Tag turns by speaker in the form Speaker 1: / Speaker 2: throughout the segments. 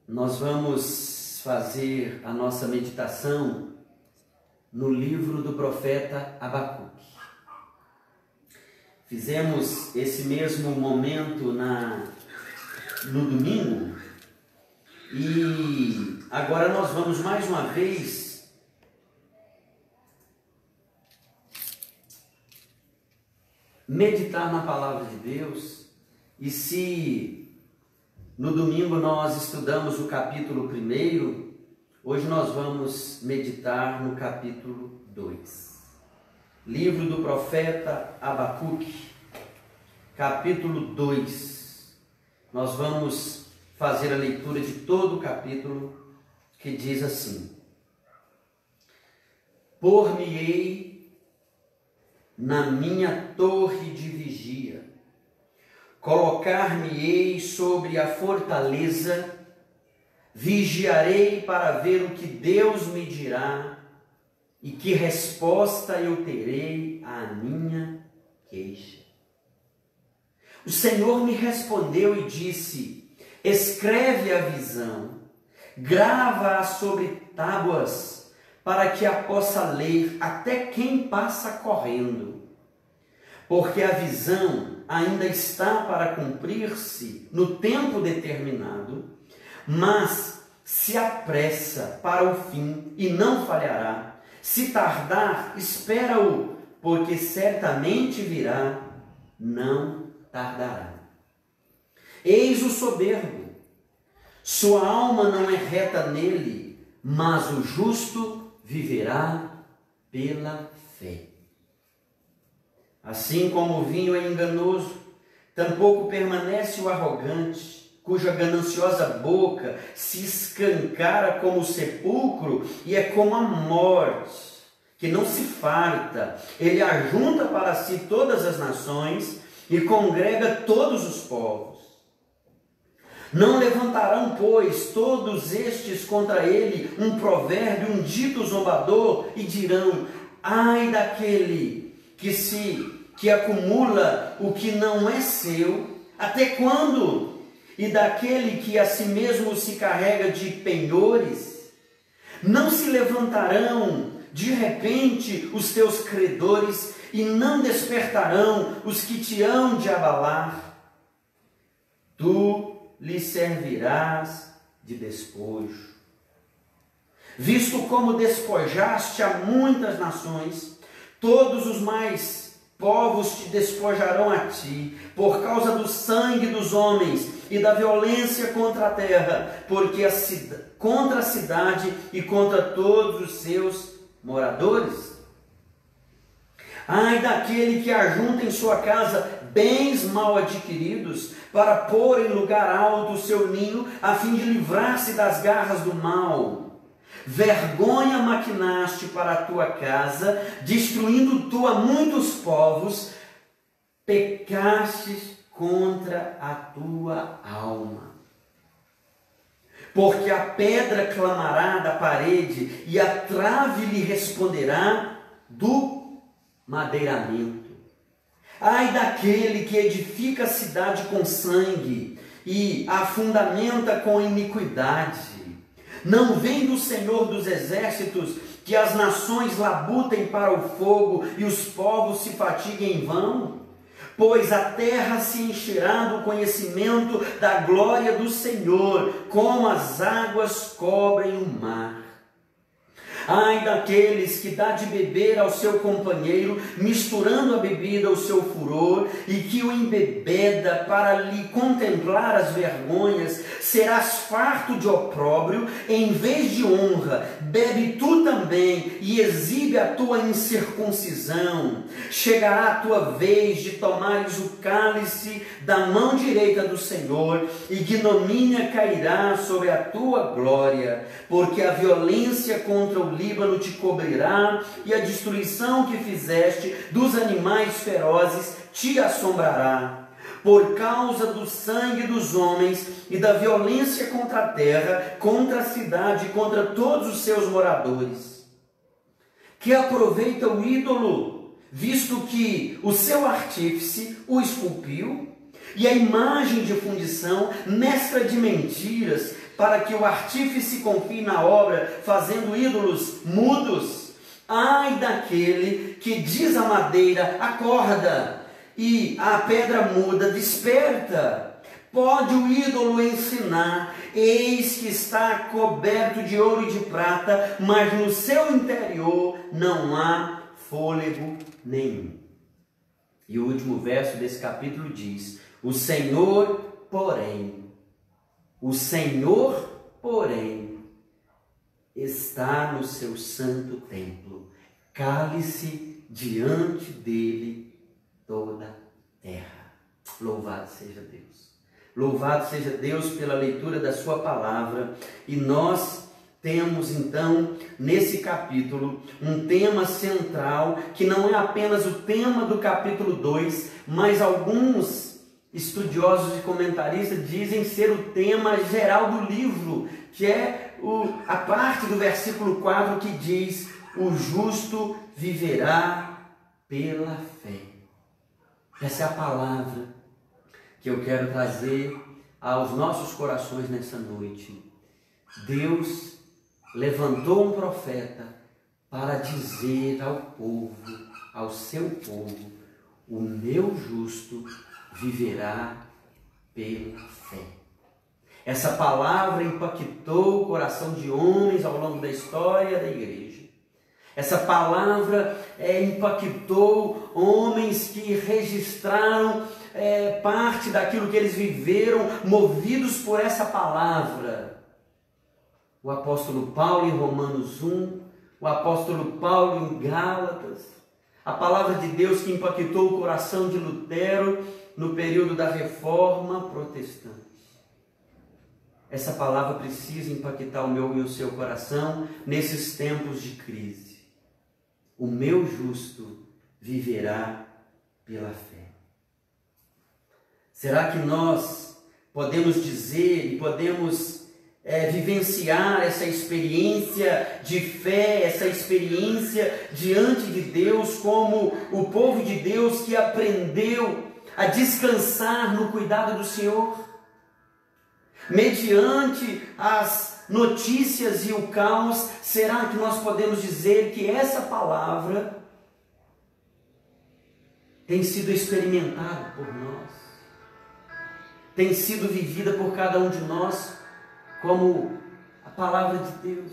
Speaker 1: Nós vamos fazer a nossa meditação no livro do profeta Abacuque. Fizemos esse mesmo momento no domingo e agora nós vamos mais uma vez meditar na palavra de Deus. E se no domingo nós estudamos o capítulo 1, hoje nós vamos meditar no capítulo 2. Livro do profeta Abacuque, capítulo 2. Nós vamos fazer a leitura de todo o capítulo, que diz assim: Por-me-ei na minha torre de vigia, colocar-me-ei sobre a fortaleza, vigiarei para ver o que Deus me dirá e que resposta eu terei à minha queixa. O Senhor me respondeu e disse: escreve a visão, grava-a sobre tábuas, para que a possa ler até quem passa correndo. Porque a visão ainda está para cumprir-se no tempo determinado, mas se apressa para o fim e não falhará. Se tardar, espera-o, porque certamente virá, não tardará. Eis o soberbo, sua alma não é reta nele, mas o justo viverá pela fé. Assim como o vinho é enganoso, tampouco permanece o arrogante, cuja gananciosa boca se escancara como o sepulcro e é como a morte, que não se farta. Ele ajunta para si todas as nações e congrega todos os povos. Não levantarão, pois, todos estes contra ele um provérbio, um dito zombador, e dirão: ai daquele que acumula o que não é seu, até quando? E daquele que a si mesmo se carrega de penhores? Não se levantarão de repente os teus credores e não despertarão os que te hão de abalar? Tu lhe servirás de despojo. Visto como despojaste a muitas nações, todos os mais povos te despojarão a ti, por causa do sangue dos homens e da violência contra a terra, porque contra a cidade e contra todos os seus moradores. Ai daquele que ajunta em sua casa bens mal adquiridos, para pôr em lugar alto o seu ninho, a fim de livrar-se das garras do mal. Vergonha maquinaste para a tua casa, destruindo tu a muitos povos, pecastes contra a tua alma. Porque a pedra clamará da parede, e a trave lhe responderá do madeiramento. Ai daquele que edifica a cidade com sangue, e a fundamenta com iniquidade. Não vem do Senhor dos exércitos que as nações labutem para o fogo e os povos se fatiguem em vão? Pois a terra se encherá do conhecimento da glória do Senhor, como as águas cobrem o mar. Ai daqueles que dá de beber ao seu companheiro, misturando a bebida ao seu furor, e que o embebeda para lhe contemplar as vergonhas. Serás farto de opróbrio, em vez de honra. Bebe tu também, e exibe a tua incircuncisão. Chegará a tua vez de tomares o cálice da mão direita do Senhor, e ignomínia cairá sobre a tua glória, porque a violência contra o Líbano te cobrirá, e a destruição que fizeste dos animais ferozes te assombrará. Por causa do sangue dos homens e da violência contra a terra, contra a cidade e contra todos os seus moradores. Que aproveita o ídolo, visto que o seu artífice o esculpiu? E a imagem de fundição, mestra de mentiras, para que o artífice confie na obra, fazendo ídolos mudos. Ai daquele que diz à madeira, acorda, e à pedra muda, desperta. Pode o ídolo ensinar, eis que está coberto de ouro e de prata, mas no seu interior não há fôlego nenhum. E o último verso desse capítulo diz, o Senhor, porém, está no seu santo templo, cale-se diante dele toda a terra. Louvado seja Deus. Louvado seja Deus pela leitura da sua palavra. E nós temos então, nesse capítulo, um tema central, que não é apenas o tema do capítulo 2, mas alguns estudiosos e comentaristas dizem ser o tema geral do livro, que é a parte do versículo 4 que diz, o justo viverá pela fé. Essa é a palavra que eu quero trazer aos nossos corações nessa noite. Deus levantou um profeta para dizer ao povo, ao seu povo, o meu justo viverá pela fé. Essa palavra impactou o coração de homens ao longo da história da igreja. Essa palavra impactou homens que registraram parte daquilo que eles viveram, movidos por essa palavra. O apóstolo Paulo em Romanos 1, o apóstolo Paulo em Gálatas, a palavra de Deus que impactou o coração de Lutero no período da Reforma Protestante. Essa palavra precisa impactar o meu e o seu coração nesses tempos de crise. O meu justo viverá pela fé. Será que nós podemos dizer e podemos vivenciar essa experiência de fé, essa experiência diante de Deus, como o povo de Deus que aprendeu a descansar no cuidado do Senhor? Mediante as notícias e o caos, será que nós podemos dizer que essa palavra tem sido experimentada por nós, tem sido vivida por cada um de nós como a palavra de Deus,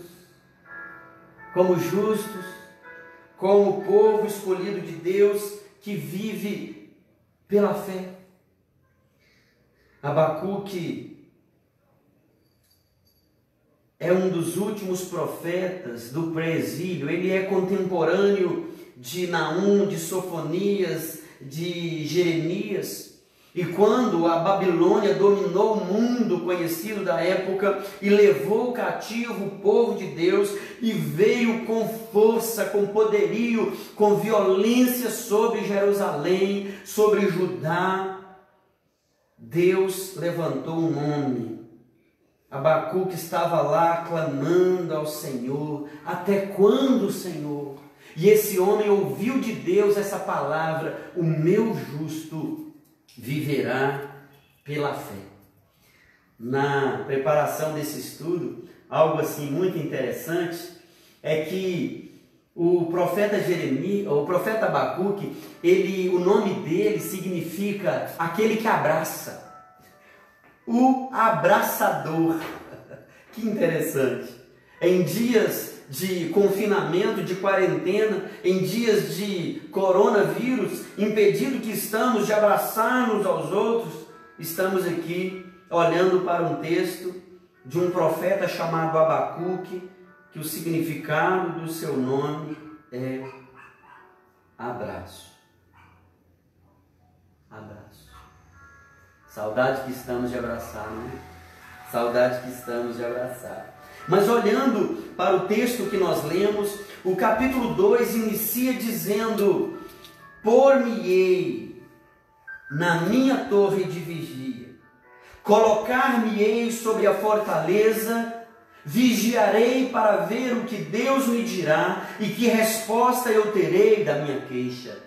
Speaker 1: como justos, como o povo escolhido de Deus que vive pela fé? Abacuque é um dos últimos profetas do pré-exílio. Ele é contemporâneo de Naum, de Sofonias, de Jeremias. E quando a Babilônia dominou o mundo conhecido da época e levou cativo o povo de Deus e veio com força, com poderio, com violência sobre Jerusalém, sobre Judá, Deus levantou um homem. Abacuque estava lá clamando ao Senhor. Até quando, Senhor? E esse homem ouviu de Deus essa palavra: o meu justo viverá pela fé. Na preparação desse estudo, algo assim muito interessante é que o profeta o profeta Abacuque, o nome dele significa aquele que abraça. O abraçador. Que interessante. Em dias de confinamento, de quarentena, em dias de coronavírus, impedido que estamos de abraçar uns aos outros, estamos aqui olhando para um texto de um profeta chamado Abacuque, que o significado do seu nome é abraço. Abraço. Saudade que estamos de abraçar, não é? Saudade que estamos de abraçar. Mas olhando para o texto que nós lemos, o capítulo 2 inicia dizendo: por-me-ei na minha torre de vigia, colocar-me-ei sobre a fortaleza, vigiarei para ver o que Deus me dirá e que resposta eu terei da minha queixa.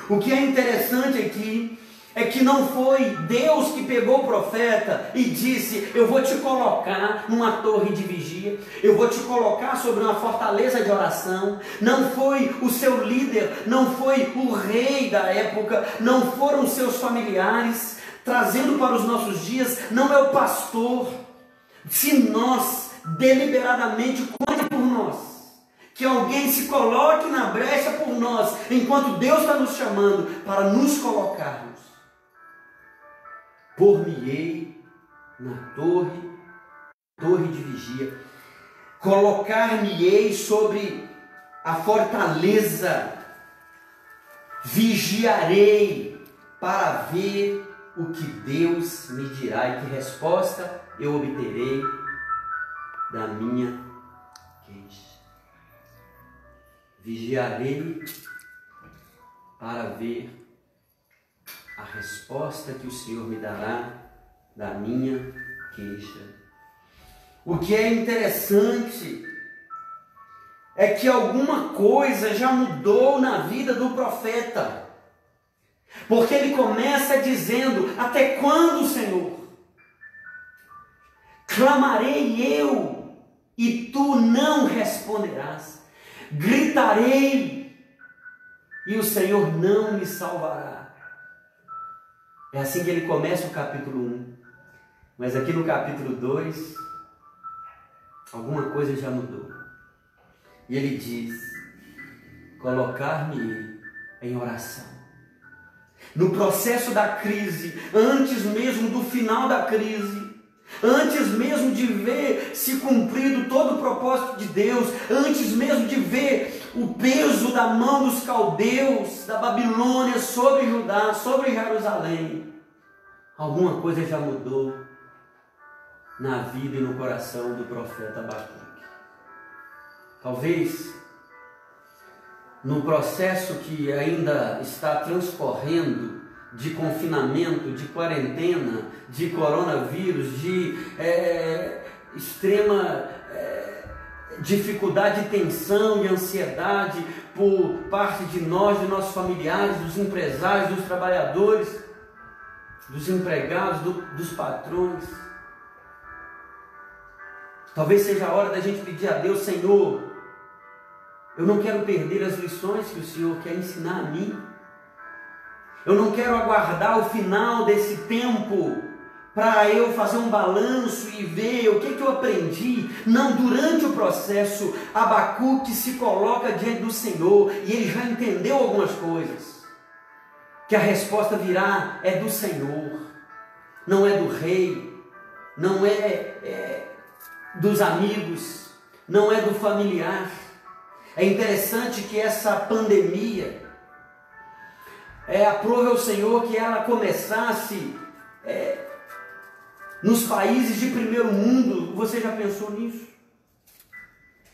Speaker 1: O que é interessante aqui é que não foi Deus que pegou o profeta e disse: eu vou te colocar numa torre de vigia, eu vou te colocar sobre uma fortaleza de oração. Não foi o seu líder, não foi o rei da época, não foram os seus familiares, trazendo para os nossos dias, não é o pastor. Se nós deliberadamente cuide por nós, que alguém se coloque na brecha por nós, enquanto Deus está nos chamando para nos colocarmos. Por-me-ei na torre de vigia, colocar-me-ei sobre a fortaleza, vigiarei para ver o que Deus me dirá e que resposta eu obterei da minha queixa. Vigiarei para ver a resposta que o Senhor me dará da minha queixa. O que é interessante é que alguma coisa já mudou na vida do profeta, porque ele começa dizendo: até quando, Senhor? Clamarei eu e tu não responderás, gritarei e o Senhor não me salvará. É assim que ele começa o capítulo 1. Mas aqui no capítulo 2, alguma coisa já mudou. E ele diz: colocar-me em oração. No processo da crise, antes mesmo do final da crise, antes mesmo de ver se cumprido todo o propósito de Deus, antes mesmo de ver o peso da mão dos caldeus, da Babilônia sobre Judá, sobre Jerusalém, alguma coisa já mudou na vida e no coração do profeta Abacuque. Talvez no processo que ainda está transcorrendo de confinamento, de quarentena, de coronavírus, de extrema dificuldade, tensão e ansiedade por parte de nós, de nossos familiares, dos empresários, dos trabalhadores, dos empregados, dos patrões. Talvez seja a hora da gente pedir a Deus: Senhor, eu não quero perder as lições que o Senhor quer ensinar a mim. Eu não quero aguardar o final desse tempo para eu fazer um balanço e ver o que eu aprendi. Não, durante o processo, Abacuque se coloca diante do Senhor e ele já entendeu algumas coisas. Que a resposta virá é do Senhor, não é do rei, não é dos amigos, não é do familiar. É interessante que essa pandemia, aprove ao Senhor que ela começasse nos países de primeiro mundo. Você já pensou nisso?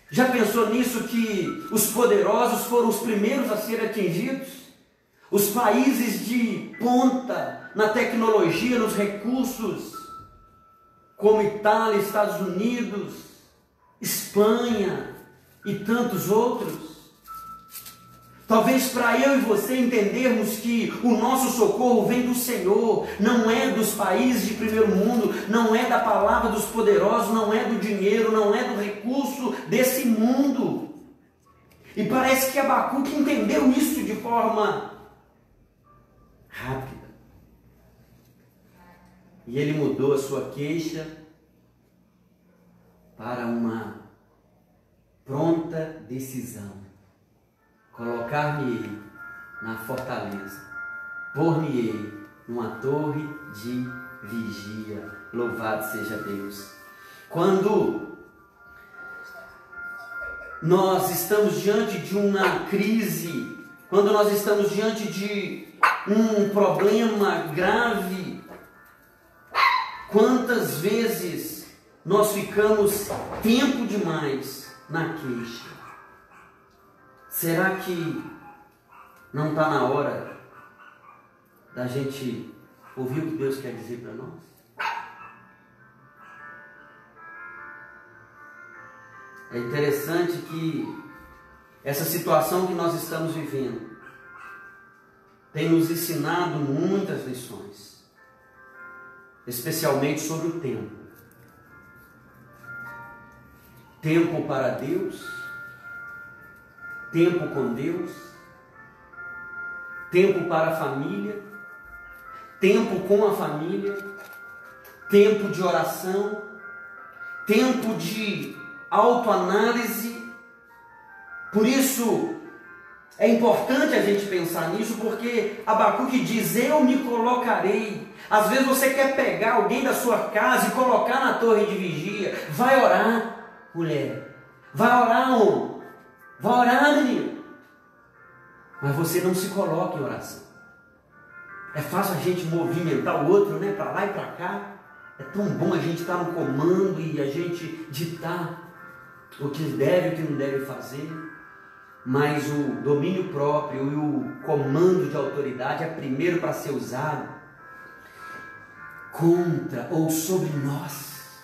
Speaker 1: Já pensou nisso, que os poderosos foram os primeiros a serem atingidos? Os países de ponta na tecnologia, nos recursos, como Itália, Estados Unidos, Espanha e tantos outros. Talvez para eu e você entendermos que o nosso socorro vem do Senhor, não é dos países de primeiro mundo, não é da palavra dos poderosos, não é do dinheiro, não é do recurso desse mundo. E parece que Abacuque entendeu isso de forma rápida. E ele mudou a sua queixa para uma pronta decisão. Colocar-me-ei na fortaleza, pôr-me-ei numa torre de vigia. Louvado seja Deus. Quando nós estamos diante de uma crise, quando nós estamos diante de um problema grave, quantas vezes nós ficamos tempo demais na queixa? Será que não está na hora da gente ouvir o que Deus quer dizer para nós? É interessante que essa situação que nós estamos vivendo tem nos ensinado muitas lições, especialmente sobre o tempo. Tempo para Deus, tempo com Deus, tempo para a família, tempo com a família, tempo de oração, tempo de autoanálise. Por isso é importante a gente pensar nisso, porque Abacuque diz: eu me colocarei. Às vezes você quer pegar alguém da sua casa e colocar na torre de vigia. Vai orar, mulher. Vai orar, homem. Vai orar, menino. Mas você não se coloca em oração. É fácil a gente movimentar o outro, né? Para lá e para cá. É tão bom a gente estar no comando e a gente ditar o que deve e o que não deve fazer. Mas o domínio próprio e o comando de autoridade é primeiro para ser usado contra ou sobre nós.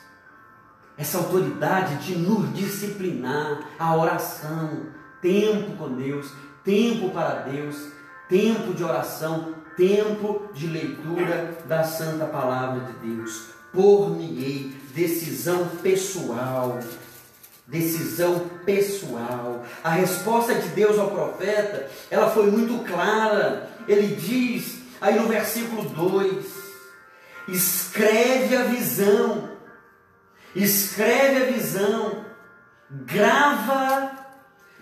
Speaker 1: Essa autoridade de nos disciplinar, a oração, tempo com Deus, tempo para Deus, tempo de oração, tempo de leitura da Santa Palavra de Deus. Por-me-ei, decisão pessoal. Decisão pessoal. A resposta de Deus ao profeta, ela foi muito clara. Ele diz aí no versículo 2: escreve a visão, grava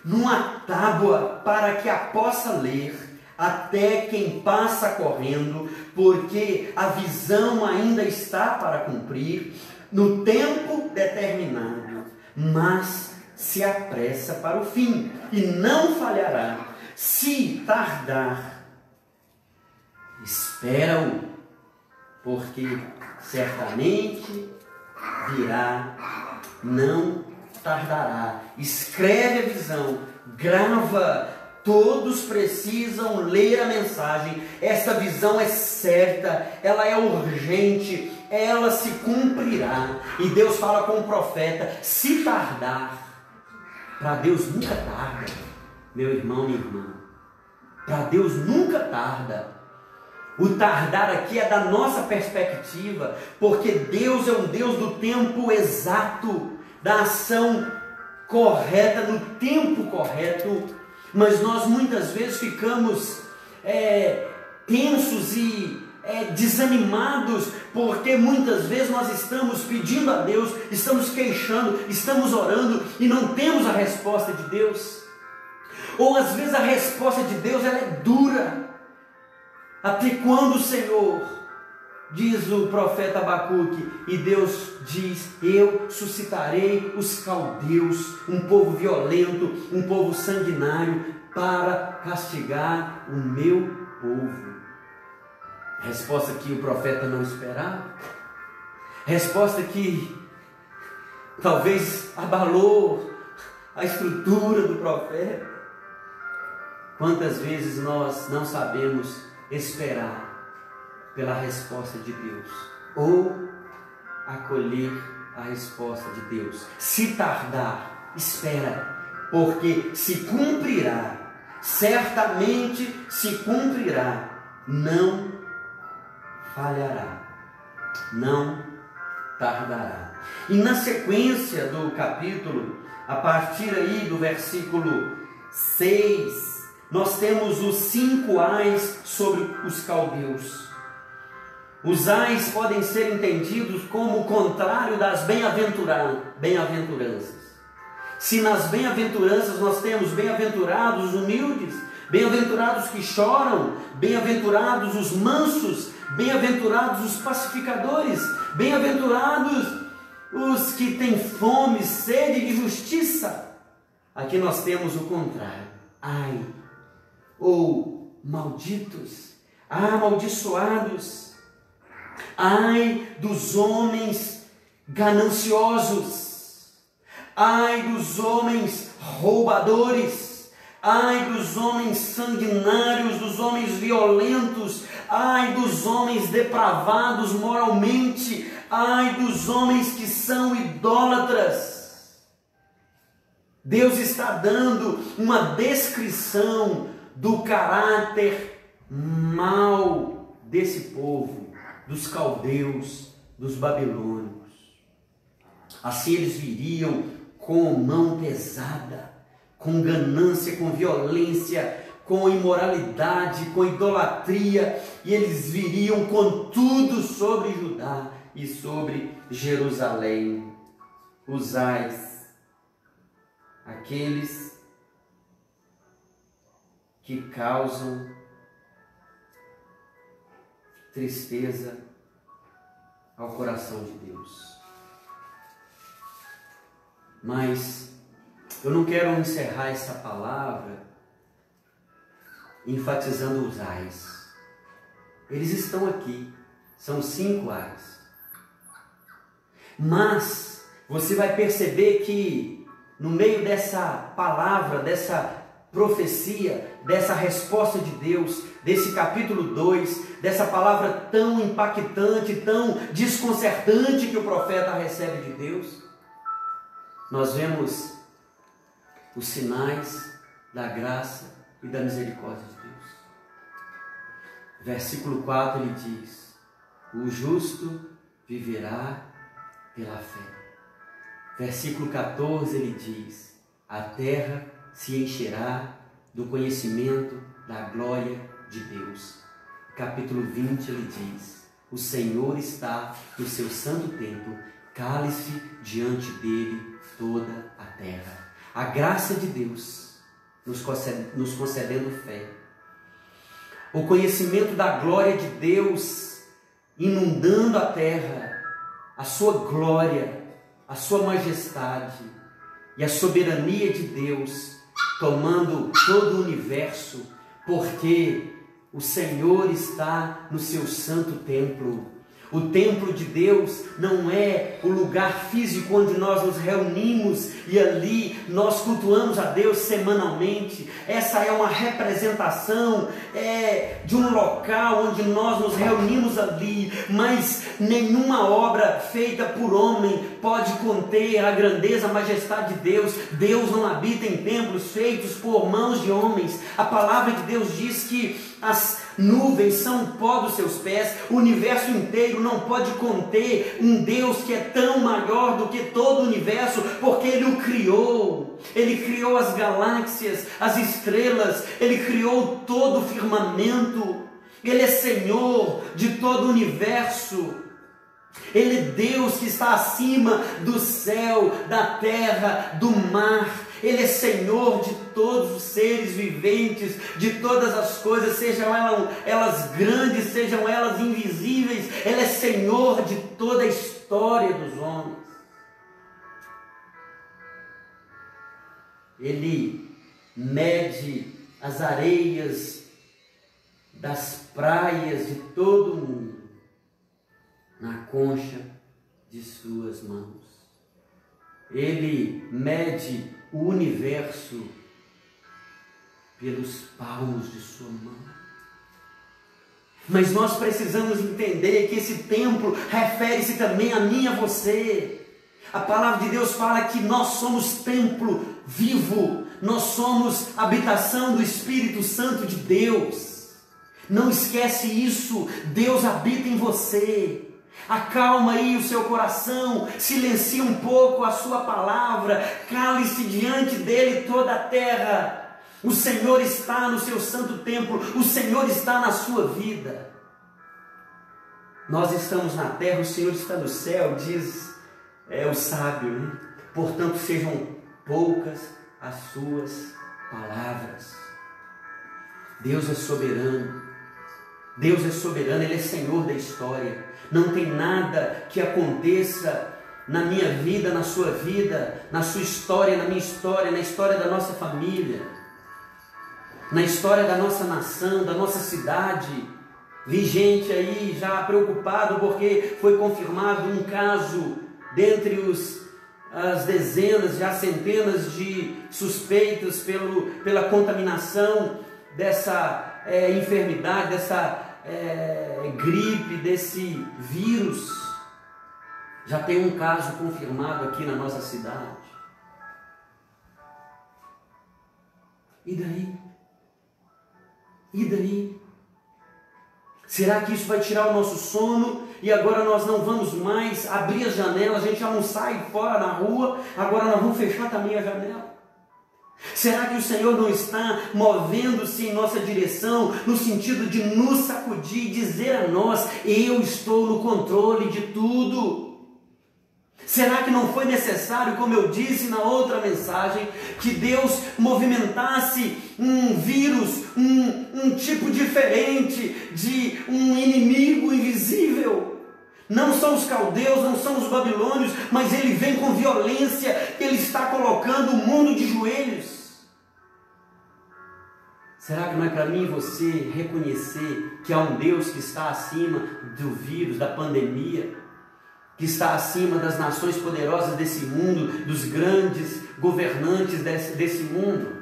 Speaker 1: numa tábua para que a possa ler até quem passa correndo, porque a visão ainda está para cumprir no tempo determinado, mas se apressa para o fim e não falhará. Se tardar, espera-o, porque certamente virá, não tardará. Escreve a visão, grava. Todos precisam ler a mensagem. Essa visão é certa, ela é urgente, ela se cumprirá. E Deus fala com o profeta: se tardar. Para Deus nunca tarda, meu irmão, minha irmã. Para Deus nunca tarda. O tardar aqui é da nossa perspectiva, porque Deus é um Deus do tempo exato, da ação correta, no tempo correto. Mas nós muitas vezes ficamos tensos e desanimados, porque muitas vezes nós estamos pedindo a Deus, estamos queixando, estamos orando e não temos a resposta de Deus. Ou às vezes a resposta de Deus ela é dura. Até quando, Senhor? Diz o profeta Abacuque, e Deus diz: eu suscitarei os caldeus, um povo violento, um povo sanguinário, para castigar o meu povo. Resposta que o profeta não esperava, resposta que talvez abalou a estrutura do profeta. Quantas vezes nós não sabemos esperar pela resposta de Deus, ou acolher a resposta de Deus? Se tardar, espera, porque se cumprirá, certamente se cumprirá, não falhará, não tardará. E na sequência do capítulo, a partir aí do versículo 6, nós temos os 5 ais sobre os caldeus. Os ais podem ser entendidos como o contrário das bem-aventuranças. Se nas bem-aventuranças nós temos bem-aventurados os humildes, bem-aventurados que choram, bem-aventurados os mansos, bem-aventurados os pacificadores, bem-aventurados os que têm fome, sede de justiça. Aqui nós temos o contrário. Ai, ou malditos, amaldiçoados. Ai dos homens gananciosos, ai dos homens roubadores, ai dos homens sanguinários, dos homens violentos, ai dos homens depravados moralmente, ai dos homens que são idólatras. Deus está dando uma descrição do caráter mal desse povo, dos caldeus, dos babilônicos. Assim eles viriam com mão pesada, com ganância, com violência, com imoralidade, com idolatria, e eles viriam com tudo sobre Judá e sobre Jerusalém. Os ais, aqueles que causam tristeza ao coração de Deus. Mas eu não quero encerrar essa palavra enfatizando os ais. Eles estão aqui, são 5 ais. Mas você vai perceber que no meio dessa palavra, dessa profecia, dessa resposta de Deus, desse capítulo 2, dessa palavra tão impactante, tão desconcertante que o profeta recebe de Deus, nós vemos os sinais da graça e da misericórdia de Deus. Versículo 4 ele diz: o justo viverá pela fé. Versículo 14 ele diz: a terra se encherá do conhecimento da glória de Deus. Capítulo 20 ele diz: o Senhor está no seu santo templo, cale-se diante dele toda a terra. A graça de Deus nos concedendo fé, o conhecimento da glória de Deus inundando a terra, a sua glória, a sua majestade e a soberania de Deus tomando todo o universo, porque o Senhor está no seu santo templo. O templo de Deus não é o lugar físico onde nós nos reunimos e ali nós cultuamos a Deus semanalmente. Essa é uma representação de um local onde nós nos reunimos ali, mas nenhuma obra feita por homem pode conter a grandeza, a majestade de Deus. Deus não habita em templos feitos por mãos de homens. A palavra de Deus diz que as nuvens são o pó dos seus pés, o universo inteiro não pode conter um Deus que é tão maior do que todo o universo, porque Ele o criou. Ele criou as galáxias, as estrelas, Ele criou todo o firmamento. Ele é Senhor de todo o universo. Ele é Deus que está acima do céu, da terra, do mar. Ele é Senhor de todos os seres viventes, de todas as coisas, sejam elas grandes, sejam elas invisíveis. Ele é Senhor de toda a história dos homens. Ele mede as areias das praias de todo o mundo na concha de suas mãos. Ele mede o universo pelos palmos de sua mão. Mas nós precisamos entender que esse templo refere-se também a mim e a você. A palavra de Deus fala que nós somos templo vivo, nós somos habitação do Espírito Santo de Deus. Não esquece isso, Deus habita em você. Acalma aí o seu coração, silencie um pouco a sua palavra, cale-se diante dele toda a terra. O Senhor está no seu santo templo, o Senhor está na sua vida. Nós estamos na terra, o Senhor está no céu, diz o sábio, né? Portanto, sejam poucas as suas palavras. Deus é soberano. Deus é soberano, Ele é Senhor da história. Não tem nada que aconteça na minha vida, na sua vida, na sua história, na minha história, na história da nossa família, na história da nossa nação, da nossa cidade. Vi gente aí já preocupado porque foi confirmado um caso dentre as dezenas, já centenas de suspeitos pela contaminação dessa enfermidade, dessa gripe, desse vírus. Já tem um caso confirmado aqui na nossa cidade. E daí? E daí? Será que isso vai tirar o nosso sono e agora nós não vamos mais abrir as janelas, a gente já não sai fora na rua, agora nós vamos fechar também a janela? Será que o Senhor não está movendo-se em nossa direção, no sentido de nos sacudir e dizer a nós: eu estou no controle de tudo? Será que não foi necessário, como eu disse na outra mensagem, que Deus movimentasse um vírus, um tipo diferente de um inimigo invisível? Não são os caldeus, não são os babilônios, mas ele vem com violência, ele está colocando o mundo de joelhos. Será que não é para mim e você reconhecer que há um Deus que está acima do vírus, da pandemia, que está acima das nações poderosas desse mundo, dos grandes governantes desse mundo?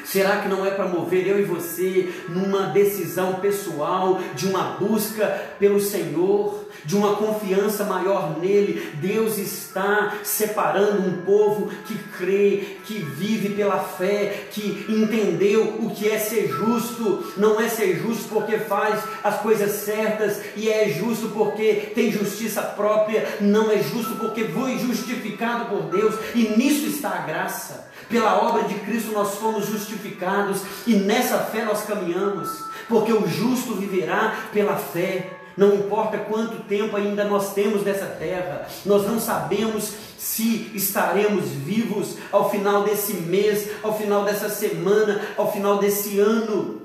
Speaker 1: Será que não é para mover eu e você numa decisão pessoal, de uma busca pelo Senhor, de uma confiança maior nele? Deus está separando um povo que crê, que vive pela fé, que entendeu o que é ser justo. Não é ser justo porque faz as coisas certas e é justo porque tem justiça própria. Não é justo porque foi justificado por Deus, e nisso está a graça. Pela obra de Cristo nós fomos justificados e nessa fé nós caminhamos, porque o justo viverá pela fé. Não importa quanto tempo ainda nós temos nessa terra, nós não sabemos se estaremos vivos ao final desse mês, ao final dessa semana, ao final desse ano.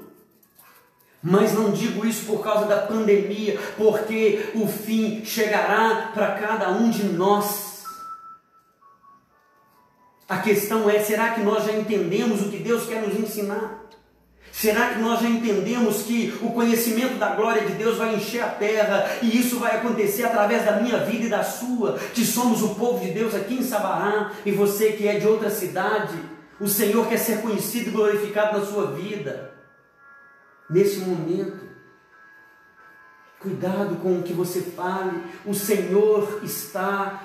Speaker 1: Mas não digo isso por causa da pandemia, porque o fim chegará para cada um de nós. A questão é: será que nós já entendemos o que Deus quer nos ensinar? Será que nós já entendemos que o conhecimento da glória de Deus vai encher a terra, e isso vai acontecer através da minha vida e da sua, que somos o povo de Deus aqui em Sabará, e você que é de outra cidade, o Senhor quer ser conhecido e glorificado na sua vida. Nesse momento, cuidado com o que você fale. O Senhor está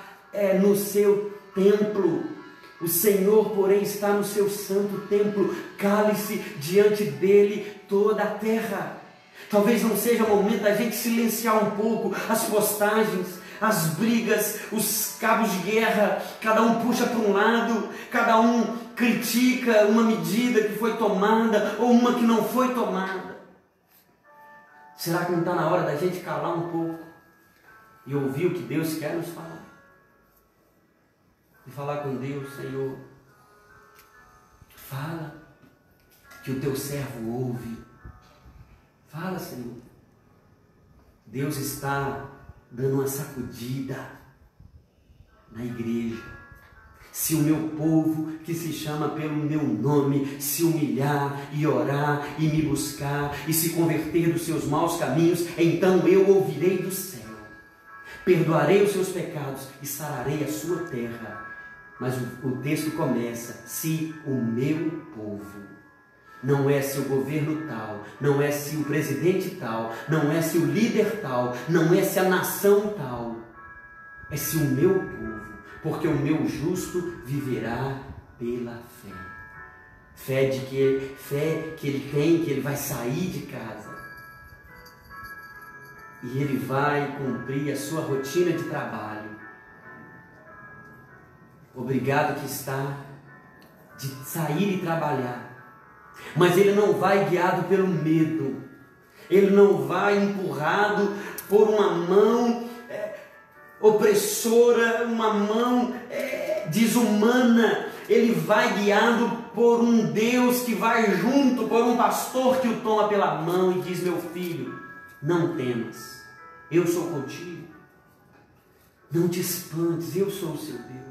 Speaker 1: no seu templo. O Senhor, porém, está no seu santo templo. Cale-se diante dele toda a terra. Talvez não seja o momento da gente silenciar um pouco as postagens, as brigas, os cabos de guerra. Cada um puxa para um lado, cada um critica uma medida que foi tomada ou uma que não foi tomada. Será que não está na hora da gente calar um pouco e ouvir o que Deus quer nos falar? E falar com Deus: Senhor, fala, que o teu servo ouve. Fala, Senhor. Deus está dando uma sacudida na igreja. Se o meu povo, que se chama pelo meu nome, se humilhar e orar e me buscar e se converter dos seus maus caminhos, então eu ouvirei do céu, perdoarei os seus pecados e sararei a sua terra. Mas o texto começa: se o meu povo. Não é se o governo tal, não é se o presidente tal, não é se o líder tal, não é se a nação tal. É se o meu povo, porque o meu justo viverá pela fé. Fé que ele tem, que ele vai sair de casa e ele vai cumprir a sua rotina de trabalho. Obrigado que está de sair e trabalhar. Mas ele não vai guiado pelo medo. Ele não vai empurrado por uma mão opressora, uma mão desumana. Ele vai guiado por um Deus que vai junto, por um pastor que o toma pela mão e diz: meu filho, não temas, eu sou contigo. Não te espantes, eu sou o seu Deus.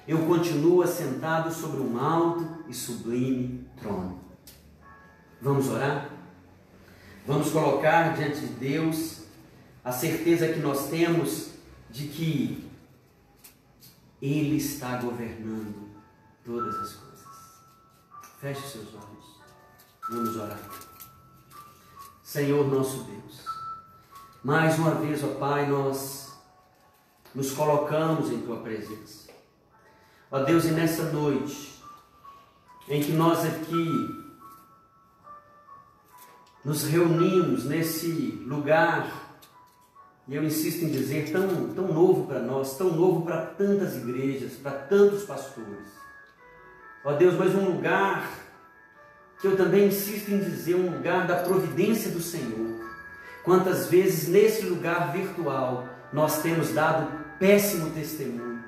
Speaker 1: Eu continuo assentado sobre um alto e sublime trono. Vamos orar? Vamos colocar diante de Deus a certeza que nós temos de que Ele está governando todas as coisas. Feche seus olhos. Vamos orar. Senhor nosso Deus, mais uma vez, ó Pai, nós nos colocamos em Tua presença. Ó Deus, e nessa noite, em que nós aqui nos reunimos nesse lugar, e eu insisto em dizer, tão novo para nós, tão novo para tantas igrejas, para tantos pastores. Ó Deus, mas um lugar que eu também insisto em dizer, um lugar da providência do Senhor. Quantas vezes nesse lugar virtual nós temos dado péssimo testemunho.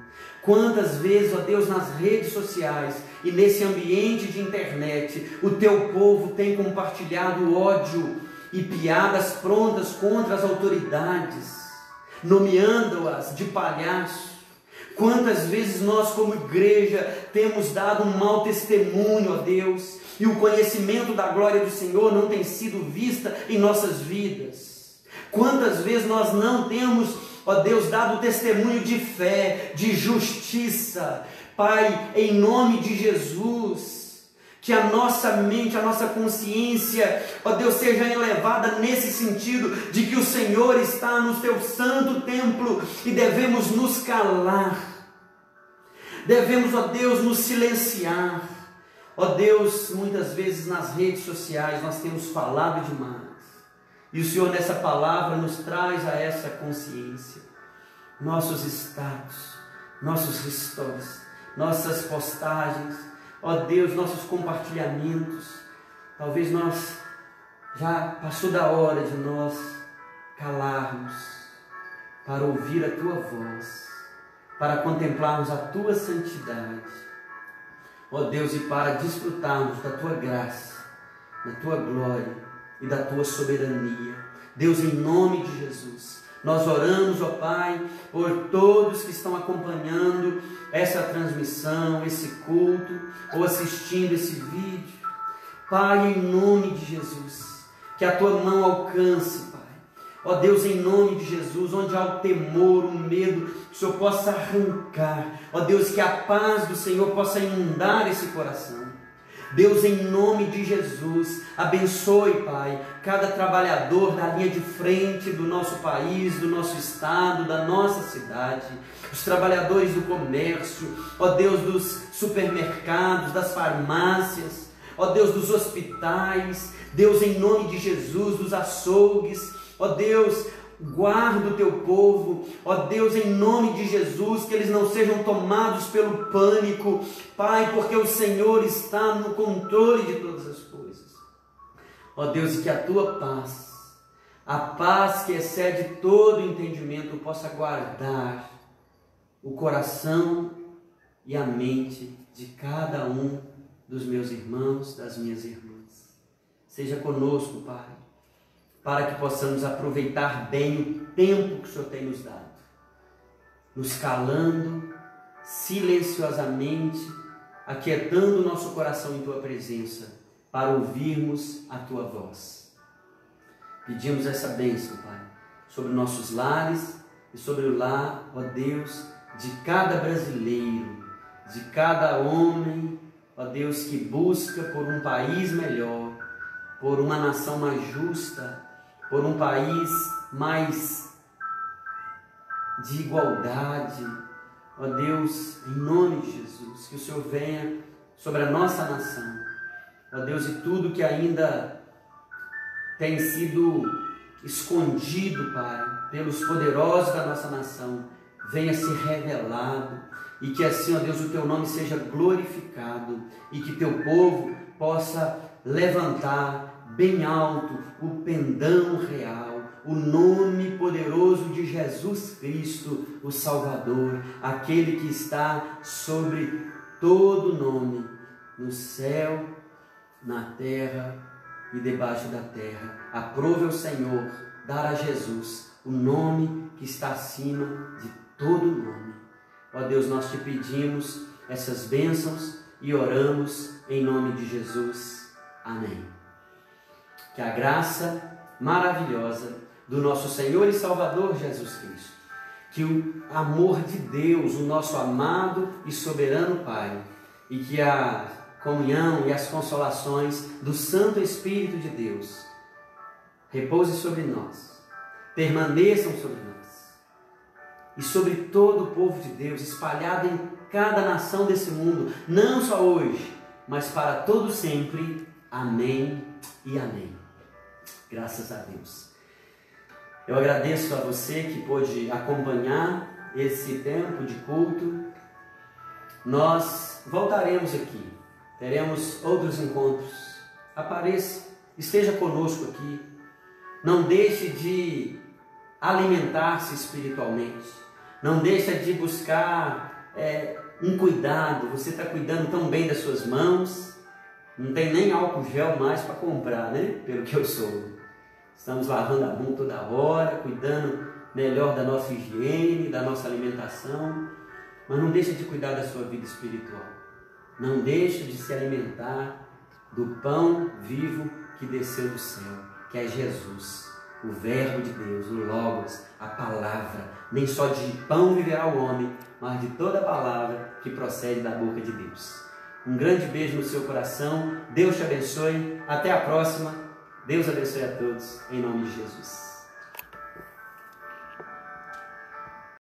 Speaker 1: Quantas vezes, ó Deus, nas redes sociais e nesse ambiente de internet, o teu povo tem compartilhado ódio e piadas prontas contra as autoridades, nomeando-as de palhaço. Quantas vezes nós como igreja temos dado um mau testemunho, ó Deus, e o conhecimento da glória do Senhor não tem sido vista em nossas vidas. Quantas vezes nós não temos, ó Deus, dado testemunho de fé, de justiça. Pai, em nome de Jesus, que a nossa mente, a nossa consciência, ó Deus, seja elevada nesse sentido de que o Senhor está no seu santo templo e devemos nos calar, devemos, ó Deus, nos silenciar. Ó Deus, muitas vezes nas redes sociais nós temos falado demais, e o Senhor nessa palavra nos traz a essa consciência. Nossos status, nossos stories, nossas postagens, ó Deus, nossos compartilhamentos, talvez nós já passou da hora de nós calarmos para ouvir a Tua voz, para contemplarmos a Tua santidade, ó Deus, e para desfrutarmos da Tua graça, da Tua glória e da Tua soberania. Deus, em nome de Jesus, nós oramos, ó Pai, por todos que estão acompanhando essa transmissão, esse culto, ou assistindo esse vídeo. Pai, em nome de Jesus, que a Tua mão alcance, Pai. Ó Deus, em nome de Jesus, onde há o temor, o medo, que o Senhor possa arrancar. Ó Deus, que a paz do Senhor possa inundar esse coração. Deus, em nome de Jesus, abençoe, Pai, cada trabalhador da linha de frente do nosso país, do nosso estado, da nossa cidade, os trabalhadores do comércio, ó Deus, dos supermercados, das farmácias, ó Deus, dos hospitais, Deus, em nome de Jesus, dos açougues, ó Deus, guarda o teu povo, ó Deus, em nome de Jesus, que eles não sejam tomados pelo pânico, Pai, porque o Senhor está no controle de todas as coisas. Ó Deus, e que a tua paz, a paz que excede todo entendimento, possa guardar o coração e a mente de cada um dos meus irmãos, das minhas irmãs. Seja conosco, Pai, para que possamos aproveitar bem o tempo que o Senhor tem nos dado, nos calando silenciosamente, aquietando o nosso coração em Tua presença, para ouvirmos a Tua voz. Pedimos essa bênção, Pai, sobre nossos lares e sobre o lar, ó Deus, de cada brasileiro, de cada homem, ó Deus, que busca por um país melhor, por uma nação mais justa, por um país mais de igualdade. Ó Deus, em nome de Jesus, que o Senhor venha sobre a nossa nação. Ó Deus, e tudo que ainda tem sido escondido, Pai, pelos poderosos da nossa nação, venha ser revelado, e que assim, ó Deus, o Teu nome seja glorificado, e que Teu povo possa levantar bem alto o pendão real, o nome poderoso de Jesus Cristo, o Salvador, aquele que está sobre todo nome, no céu, na terra e debaixo da terra. Aprove ao Senhor dar a Jesus o nome que está acima de todo nome. Ó Deus, nós te pedimos essas bênçãos e oramos em nome de Jesus. Amém. Que a graça maravilhosa do nosso Senhor e Salvador Jesus Cristo, que o amor de Deus, o nosso amado e soberano Pai, e que a comunhão e as consolações do Santo Espírito de Deus repouse sobre nós, permaneçam sobre nós e sobre todo o povo de Deus, espalhado em cada nação desse mundo, não só hoje, mas para todo sempre. Amém e amém. Graças a Deus. Eu agradeço a você que pôde acompanhar esse tempo de culto. Nós voltaremos aqui, teremos outros encontros. Apareça, esteja conosco aqui. Não deixe de alimentar-se espiritualmente. Não deixe de buscar um cuidado. Você está cuidando tão bem das suas mãos. Não tem nem álcool gel mais para comprar, né? Pelo que eu soube. Estamos lavando a mão toda hora, cuidando melhor da nossa higiene, da nossa alimentação. Mas não deixe de cuidar da sua vida espiritual. Não deixe de se alimentar do pão vivo que desceu do céu, que é Jesus, o Verbo de Deus, o Logos, a palavra. Nem só de pão viverá o homem, mas de toda a palavra que procede da boca de Deus. Um grande beijo no seu coração. Deus te abençoe. Até a próxima. Deus abençoe a todos, em nome de Jesus.